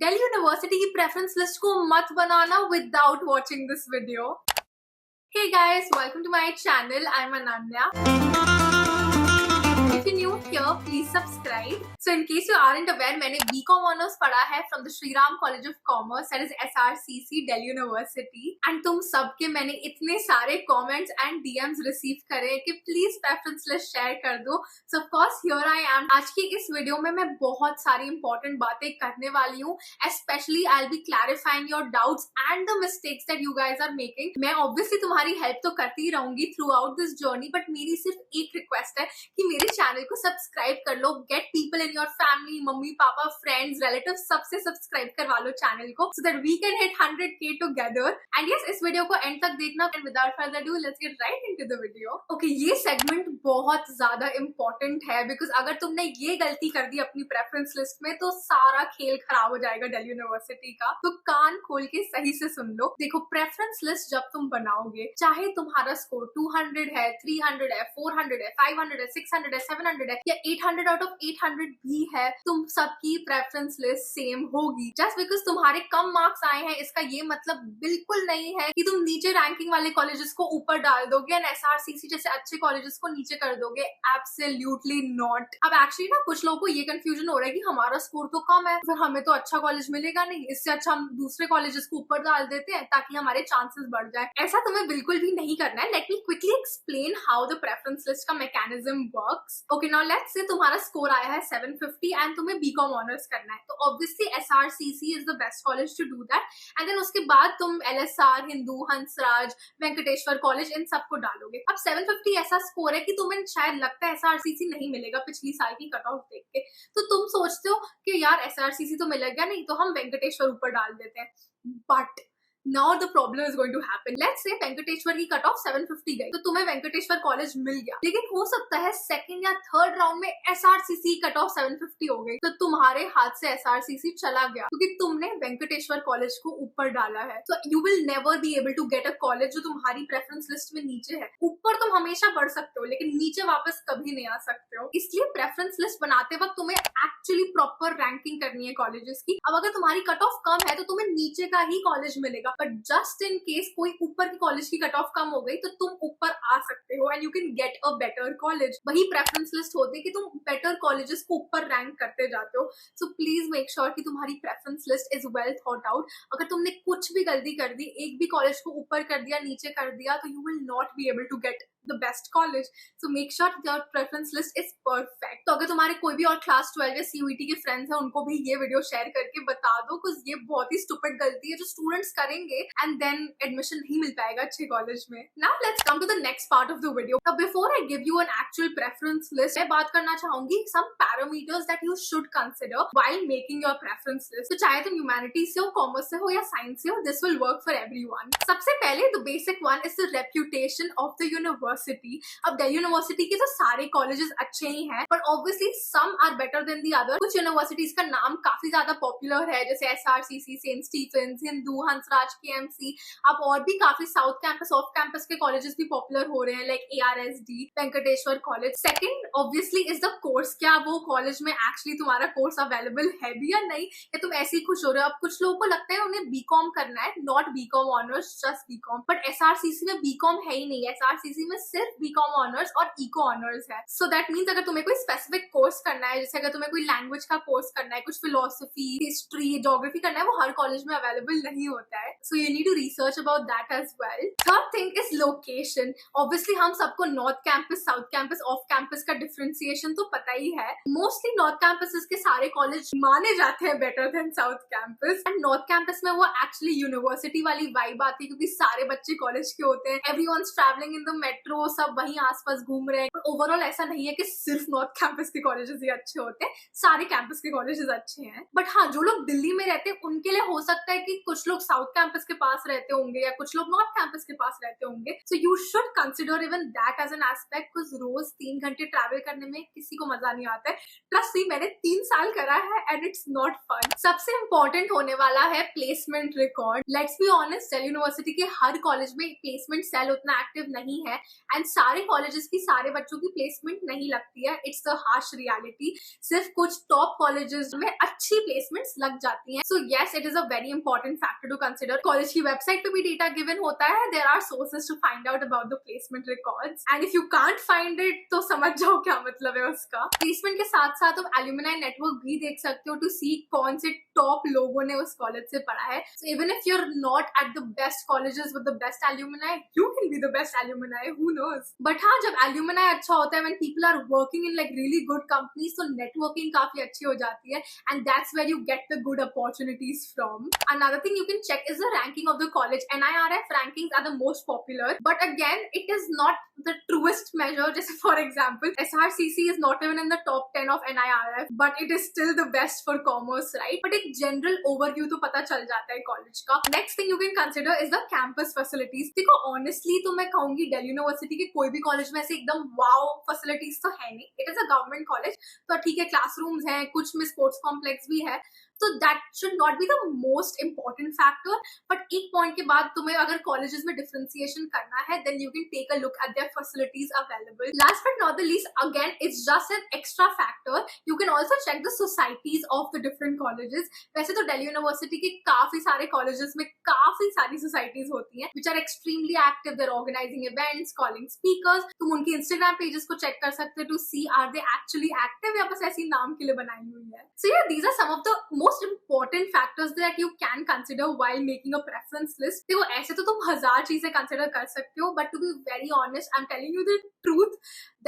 Delhi university की preference list को मत बनाना without watching this video. Hey guys, welcome to my channel. I'm Ananya. If you're new here, please subscribe. So in case you aren't aware, मैंने BCom Honors पढ़ा है from the Shri Ram College of Commerce, that is SRCC, Delhi University. And तुम सबके मैंने इतने सारे comments and DMs receive करे कि please preference list share कर दो. So of course here I am. आज की इस वीडियो में मैं बहुत सारी important बातें करने वाली हूँ. Especially I'll be clarifying your doubts and the mistakes that you guys are making. मैं obviously तुम्हारी help तो करती रहूंगी throughout this journey, but मेरी सिर्फ एक request है कि मेरे चैनल को सब्सक्राइब कर लो. Get people in your family, mummy papa, friends, relatives, सबसे सब्सक्राइब करवा लो चैनल को so that we can hit 100K together. And yes, इस वीडियो को एंड तक देखना. And without further ado let's get right into the video. Okay, ये segment बहुत ज्यादा इंपॉर्टेंट है बिकॉज अगर तुमने ये गलती कर दी अपनी प्रेफरेंस लिस्ट में तो सारा खेल खराब हो जाएगा दिल्ली यूनिवर्सिटी का. तो कान खोल के सही से सुन लो. देखो, प्रेफरेंस लिस्ट जब तुम बनाओगे, चाहे तुम्हारा स्कोर 200 है, 300 है, 400 है, 500 है, 600 है, 700 है या 800 आउट ऑफ 800 भी है, तुम सबकी प्रेफरेंस लिस्ट सेम होगी. जस्ट बिकॉज तुम्हारे कम मार्क्स आए हैं इसका ये मतलब बिल्कुल नहीं है कि तुम नीचे रैंकिंग वाले कॉलेजेस को ऊपर डाल दोगे एंड SRCC जैसे अच्छे कॉलेजेस को नीचे कर दोगे. Absolutely not. अब एक्चुअली ना कुछ लोगों को ये कंफ्यूजन हो रहा है कि हमारा स्कोर तो कम है, फिर हमें तो अच्छा कॉलेज मिलेगा नहीं, इससे अच्छा हम दूसरे कॉलेजेस को ऊपर डाल देते हैं ताकि हमारे चांसेस बढ़ जाए. ऐसा तुम्हें बिल्कुल भी नहीं करना है. Let me quickly explain how the preference list का mechanism works. Okay, now let's say तुम्हारा स्कोर आया है 750 एंड तुम्हें BCom ऑनर्स करना है, तो obviously SRCC is the best college to do that. And then उसके बाद तुम LSR, हिंदू, हंसराज, वेंकटेश्वर कॉलेज इन सबको डालोगे. अब 750 ऐसा स्कोर है कि तुम्हें शायद लगता है SRCC नहीं मिलेगा पिछली साल की कट ऑफ देख के, तो तुम सोचते हो कि यार SRCC तो मिलेगा नहीं तो हम वेंकटेश्वर ऊपर डाल देते हैं. But now the problem is going to happen. Let's say Venkateswara की कट ऑफ 750 गई तो तुम्हें वेंकटेश्वर कॉलेज मिल गया, लेकिन हो सकता है सेकंड या थर्ड राउंड में SRCC कट ऑफ 750 हो गई तो तुम्हारे हाथ से SRCC चला गया क्योंकि तुमने वेंकटेश्वर कॉलेज को ऊपर डाला है. So you will never be able to get a college जो तुम्हारी प्रेफरेंस लिस्ट में नीचे है. ऊपर तुम हमेशा बढ़ सकते हो लेकिन नीचे वापस कभी नहीं आ सकते हो. इसलिए प्रेफरेंस लिस्ट बनाते वक्त तुम्हें एक्चुअली प्रॉपर रैंकिंग करनी है कॉलेजेस की. अब अगर तुम्हारी कट ऑफ कम है तो तुम्हें नीचे का ही कॉलेज मिलेगा, बट जस्ट इन केस कोई ऊपर की कॉलेज की कट ऑफ कम हो गई तो तुम ऊपर आ सकते हो and you can get a better college. वही प्रेफरेंस लिस्ट होती है कि तुम बेटर कॉलेजेस को ऊपर रैंक करते जाते हो. सो प्लीज मेक श्योर कि तुम्हारी preference list is well thought out. अगर तुमने कुछ भी गलती कर दी, एक भी कॉलेज को ऊपर कर दिया, नीचे कर दिया, तो you will not be able to get the best college. So make sure your preference list is perfect. तो अगर तुम्हारे कोई भी और क्लास 12 या CUET के फ्रेंड्स हैं उनको भी ये वीडियो शेयर करके बता दो बिकॉज ये बहुत ही स्टूपिड गलती है जो स्टूडेंट्स करेंगे एंड देन एडमिशन नहीं मिल पाएगा अच्छे कॉलेज में. Now let's come to the next part of the video. Now before I give you an actual preference list, मैं बात करना चाहूंगी some parameters that you should consider while making your preference list. तो चाहे तुम humanities से हो, commerce से हो या साइंस से हो, this will work for everyone. सबसे पहले the basic one is the reputation of the university. अब दिल्ली यूनिवर्सिटी के तो सारे कॉलेजेस अच्छे ही हैं, पर obviously some are better than the other. कुछ यूनिवर्सिटीज का नाम काफी ज्यादा पॉपुलर है जैसे SRCC, Saint Stephen's, Hindu, Hansraj, KMC. अब और भी काफी साउथ कैंपस, ऑफ कैंपस के कॉलेजेस भी पॉपुलर हो रहे हैं like ARSD, Venkateswara college. Second obviously is the course. क्या वो कॉलेज में एक्चुअली तुम्हारा कोर्स अवेलेबल है भी या नहीं, या तुम ऐसे ही खुश हो रहे हो. अब कुछ लोगों को लगता है उन्हें BCom करना है, not BCom honours, just BCom. But SRCC में BCom है ही नहीं. SRCC में सिर्फ BCom ऑनर्स और इको ऑनर्स है. सो दैट मीन्स अगर तुम्हें कोई स्पेसिफिक कोर्स करना है, जैसे अगर तुम्हें कोई लैंग्वेज का कोर्स करना है, कुछ फिलोसफी, हिस्ट्री, ज्योग्राफी करना है, वो हर कॉलेज में अवेलेबल नहीं होता है. So you need to research about that as well. Third thing is location. Obviously हम सबको north campus, south campus, off campus का डिफरेंशिएशन तो पता ही है. मोस्टली नॉर्थ कैंपस के सारे कॉलेज माने जाते हैं better than south campus. And north campus में वो एक्चुअली यूनिवर्सिटी वाली वाइब आती है क्योंकि सारे बच्चे कॉलेज के होते हैं, everyone's travelling in the metro, सब वहीं आसपास घूम रहे हैं. ओवरऑल ऐसा नहीं है कि सिर्फ नॉर्थ कैंपस के कॉलेजेस ही अच्छे होते हैं, सारे कैंपस के कॉलेजेस अच्छे हैं. बट हाँ, जो लोग दिल्ली में रहते हैं उनके लिए हो सकता है कि कुछ लोग साउथ कैंपस के पास रहते होंगे या कुछ लोग नॉर्थ कैंपस के पास रहते होंगे. So you should consider even that as an aspect because रोज 3 घंटे ट्रैवल करने में किसी को मजा नहीं आता है. ट्रस्ट मी, मैंने 3 साल करा है एंड इट्स नॉट फन. सबसे इंपॉर्टेंट होने वाला है placement record. Let's be honest, Delhi university के हर कॉलेज में प्लेसमेंट सेल उतना एक्टिव नहीं है एंड सारे कॉलेजेस की सारे बच्चों की प्लेसमेंट नहीं लगती है, इट्स द हार्श रियलिटी। सिर्फ कुछ टॉप कॉलेजेस में अच्छी प्लेसमेंट्स लग जाती हैं। So yes, it is a very important factor to consider. College की वेबसाइट पे भी डेटा गिवन होता है, there are sources to find out about the placement records, and if you can't find it तो समझ जाओ क्या मतलब है उसका। प्लेसमेंट के साथ साथ तुम एल्यूमिनाई नेटवर्क भी देख सकते हो टू सी कौन से टॉप लोगों ने उस कॉलेज से पढ़ा है। So even if you are not at the best colleges with the best alumni, you can be the best alumni, who knows. But हाँ, जब एल्यूमिनाई अच्छा होता है, when people are working in like really good companies, तो networking काफी अच्छी हो जाती है, and that's where you get the good opportunities from. Another thing you can check is the ranking of the college. NIRF rankings are the most popular, but again, it is not the truest measure. Just for example, SRCC is not even in the top 10 of NIRF, but it is still the best for commerce, right? But एक general overview तो पता चल जाता है college का। Next thing you can consider is the campus facilities. देखो honestly तो मैं कहूंगी दिल्ली यूनिवर्सिटी के कोई भी कॉलेज में ऐसे एकदम वाव facilities तो है नहीं। It is a government college, तो ठीक है, क्लासरूम्स हैं, कुछ में स्पोर्ट्स कॉम्प्लेक्स भी है, तो that should not be the most important factor. But एक पॉइंट के बाद तुम्हें अगर कॉलेजेस में डिफरेंशिएशन करना है, then you can take a look at their facilities available. Last but not the least, again it's just an extra factor, you can also check the societies of the different colleges. वैसे तो Delhi university के काफी सारे colleges में काफी सारी societies होती हैं which are extremely active, they're organizing events, calling speakers. तुम उनकी इंस्टाग्राम पेजेस को चेक कर सकते हो to see are they actually active या बस ऐसी नाम के लिए बनाई हुई है। So yeah these are some of the most important factors that you can consider while making a preference list. देखो ऐसे तो तुम 1000 चीजें कंसिडर कर सकते हो, but to be very honest, I'm telling you the truth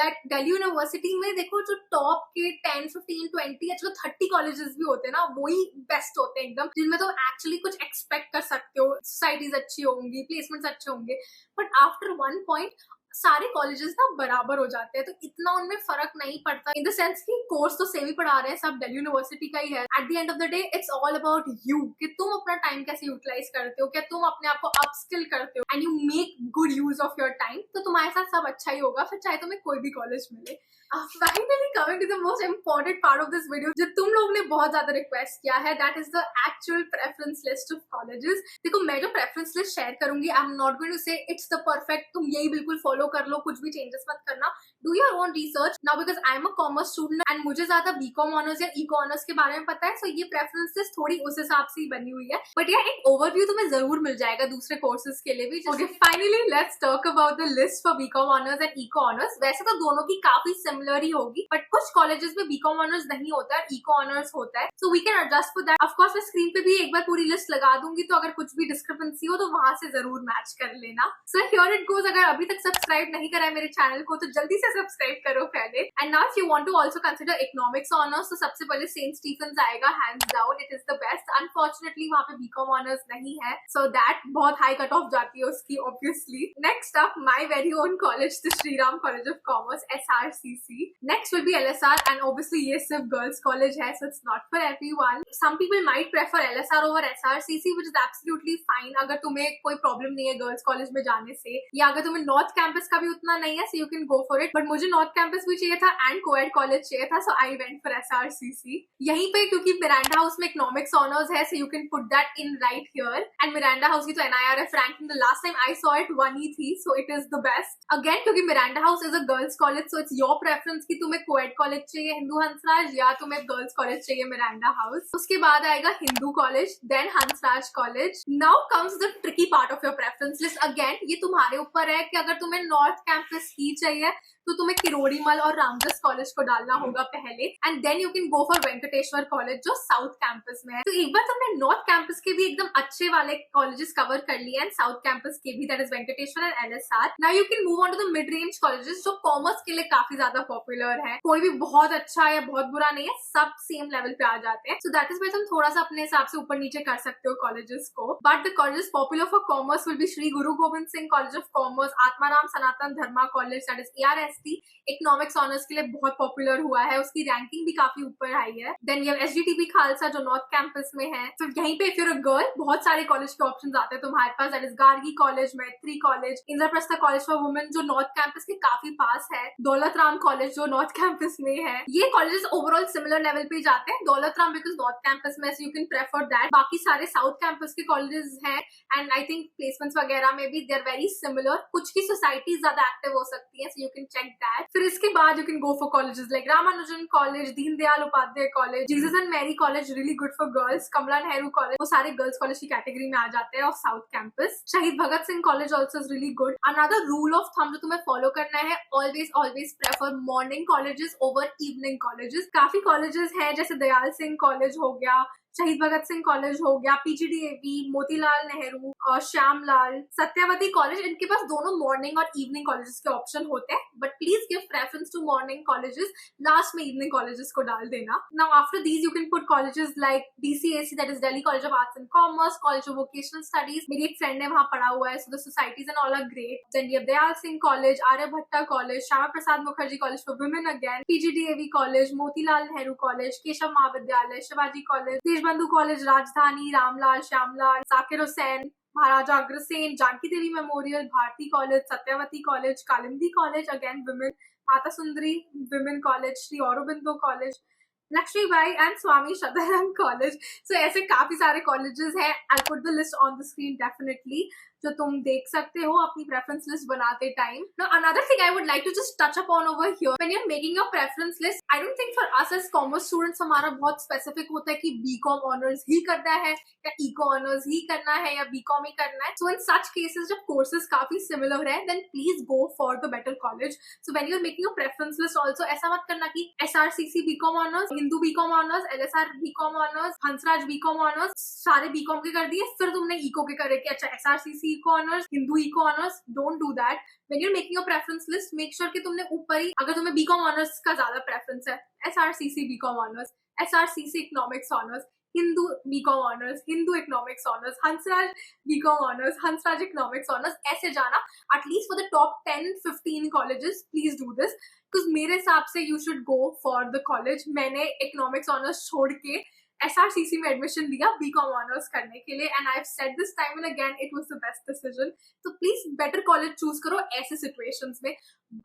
that Delhi University में देखो जो टॉप के 10, 15, 20 या चलो 30 कॉलेजेस भी होते हैं ना, वही बेस्ट होते हैं एकदम, जिनमें तो एक्चुअली कुछ एक्सपेक्ट कर सकते हो, सोसाइटीज अच्छी होंगी, प्लेसमेंट्स अच्छे होंगे। बट आफ्टर वन पॉइंट सारे कॉलेजेस ना बराबर हो जाते हैं, तो इतना उनमें फर्क नहीं पड़ता इन द सेंस कि कोर्स तो सेम ही पढ़ा रहे हैं, सब दिल्ली यूनिवर्सिटी का ही है। At the end of the day it's all about you, कि तुम अपना टाइम कैसे यूटिलाइज करते हो, क्या तुम अपने आप को अपस्किल करते हो and you make good use of your time, तो तुम्हारे साथ सब अच्छा ही होगा, फिर चाहे तुम्हें कोई भी कॉलेज मिले। Finally coming to the most important part of this video, जो तुम लोगों ने बहुत ज्यादा रिक्वेस्ट किया है, that is the actual preference list of colleges. देखो मैं जो प्रेफरेंस लिस्ट शेयर करूंगी, I am not going to say it's the perfect, तुम यही बिल्कुल फॉलो कर लो, कुछ भी चेंजेस मत करना। Do your own research now, because I am a commerce student and मुझे ज्यादा बीकॉम ऑनर्स या इको ऑनर्स के बारे में पता है, सो ये प्रेफरेंस लिस्ट थोड़ी उस हिसाब से ही बनी हुई है, बट यार एक ओवरव्यू तुम्हें जरूर मिल जाएगा दूसरे कोर्सेज के लिए भी। Okay, finally let's talk about the list for BCom honours and eco honours. वैसे तो दोनों की काफी सिमिलर ही होगी, बट कुछ कॉलेजेस में बीकॉम ऑनर्स नहीं होता है, इको ऑनर्स होता है, so we can adjust for that. Of course मैं स्क्रीन पे भी एक बार पूरी लिस्ट लगा दूंगी, तो अगर कुछ भी डिस्क्रिपेंसी हो तो वहां से जरूर मैच कर लेना। सो हियर इट गोज, अगर अभी तक सब्सक्राइब नहीं करा है मेरे चैनल को तो जल्दी से सब्सक्राइब करो पहले। And now if you want to also consider economics honours, तो सबसे पहले सेंट स्टीफेंस आएगा, hands down it is the best. Unfortunately वहां पे बीकॉम ऑनर्स नहीं है, सो दैट बहुत हाई कट ऑफ जाती है उसकी obviously. Next up my very own college, the Shri Ram college of commerce, SRCC। Next will be LSR, and obviously ये सिर्फ गर्ल्स कॉलेज है, so it's not for everyone. Some people might prefer LSR over SRCC, which is absolutely fine अगर तुम्हें कोई problem नहीं है girls college में जाने से, या अगर तुम्हें नॉर्थ कैंपस का भी उतना नहीं है, so you can go for it. But मुझे नॉर्थ कैंपस भी चाहिए था एंड कोएड कॉलेज चाहिए था, सो आई वेंट फॉर SRCC। यहीं पे क्योंकि मिरांडा हाउस में इकोनॉमिक्स ऑनर्स है, so you can put that in right here. And Miranda house की तो NIRF ranking the last time I saw it 1 ही थी, so it is the best. Again क्योंकि Miranda house is a girls college, so it's your preference कि तुम्हें coed college चाहिए हिंदू हंसराज या तुम्हें girls college चाहिए मिरांडा हाउस। उसके बाद आएगा Hindu college, then Hansraj college. Now comes the tricky part of your preference list. Again ये तुम्हारे ऊपर है कि अगर तुम्हें नॉर्थ कैंपस ही चाहिए तो तुम्हें किरोड़ीमल और रामदास कॉलेज को डालना होगा पहले, and then you can go for Venkateswara college जो साउथ कैंपस में है। तो एक बार तुमने नॉर्थ कैंपस के भी एकदम अच्छे वाले कॉलेजेस कवर कर लिए एंड साउथ कैंपस के भी, that is Venkateswara and LSR। Now you can move on to the mid range colleges जो कॉमर्स के लिए काफी ज्यादा पॉपुलर है। कोई भी बहुत अच्छा या बहुत बुरा नहीं है, सब सेम लेवल पे आ जाते हैं, सो दैट इज वाई तुम थोड़ा सा अपने हिसाब से ऊपर नीचे कर सकते हो कॉलेजेस को। But the colleges popular for commerce will be Shri Guru Gobind Singh college of commerce, Atmaram Sanatan Dharma college, that is ARST। Economics honours के लिए बहुत पॉपुलर हुआ है, उसकी रैंकिंग भी काफी ऊपर आई है। देन ये SGTB खालसा जो नॉर्थ कैंपस में है, फिर यहीं पे इफ यूर अ गर्ल बहुत सारे कॉलेज के ऑप्शन आते हैं तुम्हारे पास, दैट इज गार्गी कॉलेज, मैत्री college, Indraprastha college for women जो नॉर्थ कैंपस के काफी पास है, दौलत राम कॉलेज जो नॉर्थ कैंपस में है। ये कॉलेजेस ओवरऑल सिमिलर लेवल पे जाते हैं, Daulat Ram because north campus में यू कैन प्रेफर दैट, बाकी सारे साउथ कैंपस के कॉलेजेस हैं एंड आई थिंक प्लेसमेंट्स वगैरह में भी दे आर वेरी सिमिलर। कुछ की सोसाइटी ज्यादा एक्टिव हो सकती है, so you can check that. फिर इसके बाद you can go for colleges like Ramanujan college, Deendayal Upadhyay college, Jesus and Mary college really good for girls, Kamala Nehru college वो सारे गर्ल्स कॉलेज की कैटेगरी में आ जाते हैं, और south campus Shaheed Bhagat Singh college also is really good. Another rule of thumb जो तुम्हें follow करना है, always prefer morning colleges over evening colleges. काफी कॉलेजेस हैं जैसे दयाल सिंह कॉलेज हो गया, शहीद भगत सिंह कॉलेज हो गया, पीजीडीएवी, मोतीलाल नेहरू और श्यामलाल, सत्यवती कॉलेज, इनके पास दोनों मॉर्निंग और इवनिंग कॉलेजेस के ऑप्शन होते हैं, but please give preference to morning colleges, last में इवनिंग कॉलेजेस को डाल देना। Now after these you can put colleges like DCAC that is Delhi college of arts and commerce, college of vocational studies, मेरी एक friend ने वहां पढ़ा हुआ है, so the societies and all are great. Then you have Dayal Singh college, Aryabhatta college, Shyama Prasad Mukherjee college for women again, PGDAV college, Motilal Nehru college, Keshav Mahavidyalaya, Shivaji college, Deshbandhu college, Rajdhani, Ramlal, Shyamlal, Zakir Hussain, Maharaja Agrasen, Janki Devi memorial, Bharati college, Satyawati college, Kalindi college again women, Mata Sundari women college, Shri Aurobindo college, Lakshmibai and Swami Sadanand college. So ऐसे काफी सारे colleges हैं। I put the list on the screen definitely, जो तुम देख सकते हो अपनी प्रेफरेंस लिस्ट बनाते time. Now another thing I would like to just touch upon over here, when you are making your preference list, I don't think for us as commerce students हमारा बहुत specific होता है कि BCom honours ही करना है या eco honours ही करना है या बीकॉम ही करना है। सो इन सच केसेस जब कोर्सेज काफी सिमिलर है, then please go for the better college. So when you are making your preference list also ऐसा मत करना कि SRCC BCom honours, Hindu BCom honours, LSR BCom honours, Hansraj BCom honours सारे BCom के कर दिए, फिर तुमने इको के करे कि अच्छा SRCC eco honours, Hindu eco honours. Don't do that. When you are making your preference list, make sure कि तुमने ऊपर ही, अगर तुम्हें बीकॉम ऑनर्स का ज्यादा प्रेफरेंस है, SRCC BCom honours, SRCC economics honours, Hindu BCom honours, Hindu economics honours, Hansraj BCom honours, Hansraj economics honours, ऐसे जाना at least for the top 10-15 colleges. Please do this because मेरे हिसाब से you should go for the college. मैंने economics honours छोड़ के SRCC में admission लिया बीकॉम ऑनर्स करने के लिए, and I have said this time and again it was the best decision. तो प्लीज बेटर कॉलेज चूज करो ऐसे सिचुएशंस में।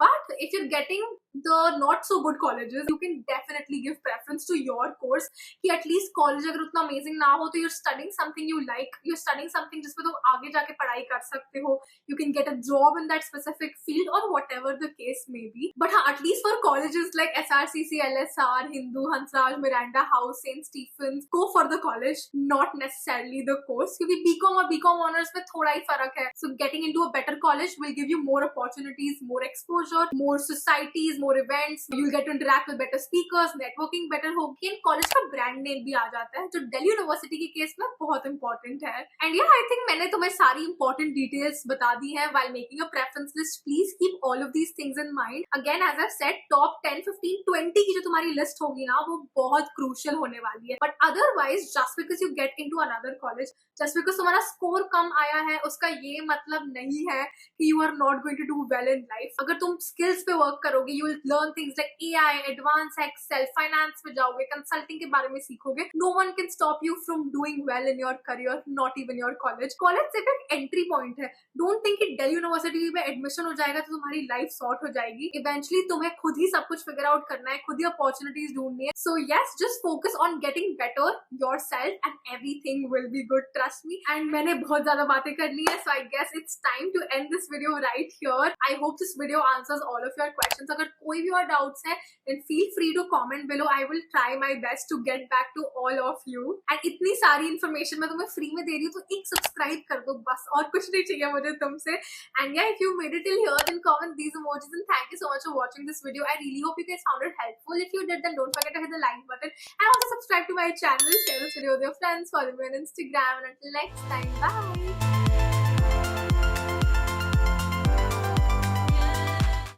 But if you are getting the not so good colleges, you can definitely give preference to your course कि at least college अगर उतना amazing ना हो तो you are studying something you like, you are studying something जिसमें तुम आगे जाके पढ़ाई कर सकते हो, you can get a job in that specific field और whatever the case may be. But हाँ, at least for colleges like SRCC, LSR, Hindu, Hansraj, Miranda house, saint Stephen's, go for the college, not necessarily the course, क्योंकि B Com और B Com honours में थोड़ा ही फर्क है। So getting into a better college will give you more opportunities, more exposure, more societies, more events, you'll get to interact with better speakers, networking better होगी, and college का brand name भी आ जाता है, जो दिल्ली यूनिवर्सिटी के case में बहुत important है। And yeah, I think मैंने तुम्हें सारी important details बता दी है while making a preference list. Please keep all of these things in mind. Again, as I've said, top 10, 15, 20 की जो तुम्हारी लिस्ट होगी ना, वो बहुत crucial होने वाली है। But otherwise, just because you get into another college, just because तुम्हारा स्कोर कम आया है, उसका ये मतलब नहीं है कि you are not going to do well in life. अगर तुम skills पे work करोगे, you will learn things like AI, advanced Excel, finance में जाओगे, consulting के बारे में सीखोगे, no one can stop you from doing well in your career, not even your college. College सिर्फ एक entry point है. Don't think कि Delhi University में admission हो जाएगा तो तुम्हारी life sort हो जाएगी. Eventually तुम्हें खुद ही सब कुछ figure out करना है, खुद ही opportunities ढूंढनी है. So yes, just focus on getting better yourself and everything will be good, trust me. And मैंने बहुत ज्यादा बातें कर ली है, so I guess it's time to end this video right here. I hope this video answers all of your questions. अगर कोई भी और doubts है, then feel free to comment below. I will try my best to get back to all of you. And इतनी सारी information मैं तुम्हें free में दे रही हूँ, तो एक subscribe कर दो बस, और कुछ नहीं चाहिए मुझे तुमसे. And yeah, if you made it till here, then comment these emojis and thank you so much for watching this video. I really hope you guys found it helpful. If you did, then don't forget to hit the like button and also subscribe to my channel. Share this video with your friends, follow me on Instagram, and until next time, bye!